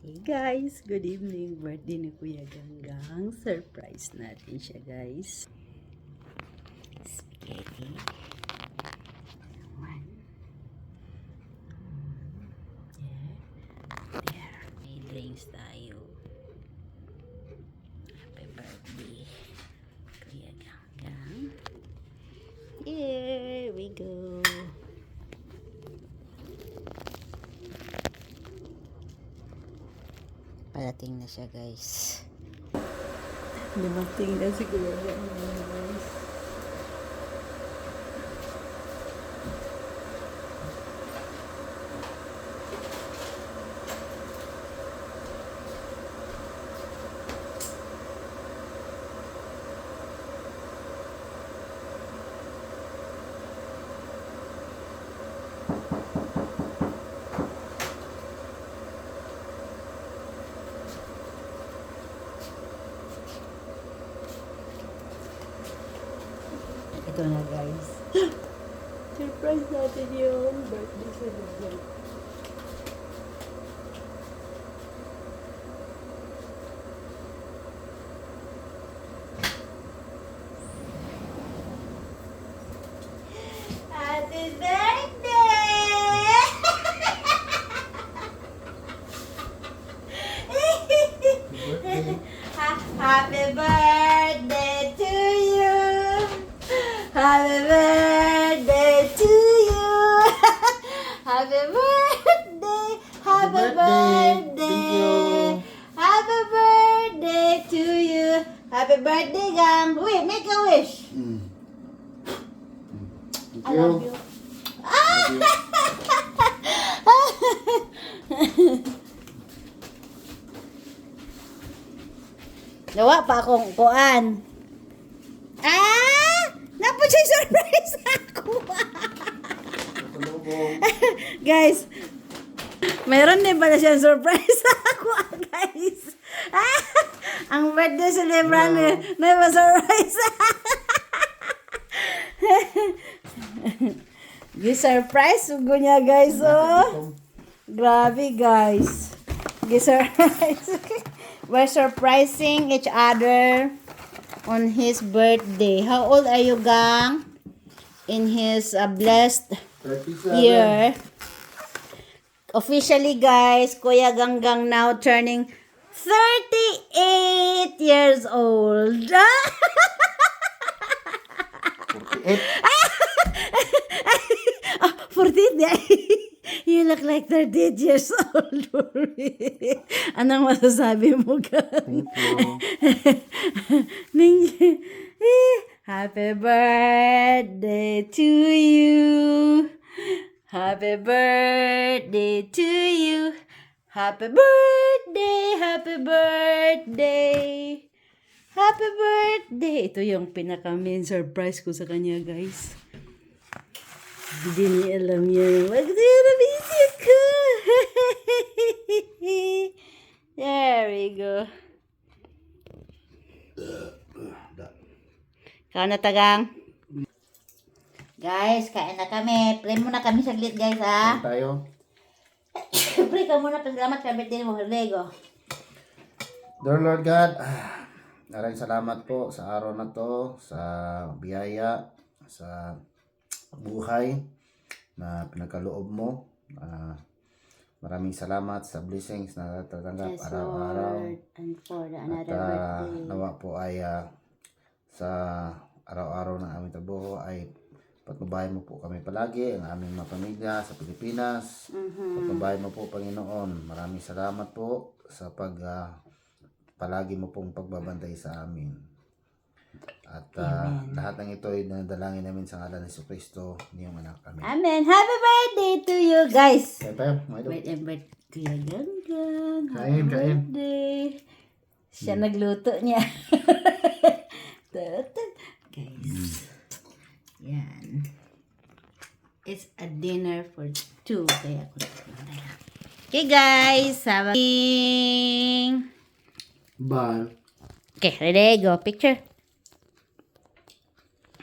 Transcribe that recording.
Hey guys, good evening. Birthday ni Kuya Ganggang. Surprise natin siya, guys. Spaghetti. One. There. May drinks tayo. Happy birthday, Kuya Ganggang. Here we go. Parating na siya, guys. Dumating na si Kuya Ganggang, guys. Ito na, guys. Surprise natin yung birthday celebration. Happy birthday! Happy birthday to you! Happy birthday to you! Happy birthday! Happy birthday! Happy birthday to you! Happy birthday, Gang! Wait, make a wish! I love you. Gawa pa akong kuan. Napos siya surprise ako. Guys, mayroon din pala siyang surprise ako, guys. Ang birthday celebrant na surprise. Gi-surprise ugo niya, guys, oh. Grabe, guys. Gi-surprise. We're surprising each other on his birthday. How old are you, Gang? In his blessed 37. year. Officially, guys, Kuya Ganggang now turning 38 years old. 48. 48. You look like 38 years old. Anong masasabi mo, Gang? Thank you. Happy birthday to you. Happy birthday to you. Happy birthday, happy birthday. Happy birthday. Ito yung pinaka-main surprise ko sa kanya, guys. Hindi niya alam yan. Mag-visit ko. There we go. Kain na, Tagang. Guys, kain na kami. Pray muna kami saglit, guys, ha? Kain tayo. Pray ka muna. Pasalamat sa birthday mo, Lego. Dear Lord God, maraming salamat po sa araw na to, sa biyaya, sa buhay na pinagkaloob mo. Maraming salamat sa blessings na natatanggap araw-araw. And for the At another birthday. nawa po ay sa araw-araw ng aming trabaho ay patnubayan mo po kami palagi, ang aming mga pamilya sa Pilipinas. Patnubayan mo po, Panginoon. Maraming salamat po sa palagi mo pong pagbabantay sa amin. At lahat ng ito ay nadalangin namin sa ngalan ng Jesucristo, niyong anak kami. Amen. Happy birthday to you, guys. Kain tayo, mga idol. Wait, Kuya Ganggang. Happy Kain, kain. birthday. Siya nagluto niya. Guys. Yan. It's a dinner for two. Kaya ako okay, guys. Bye. Okay, ready? Go. Picture.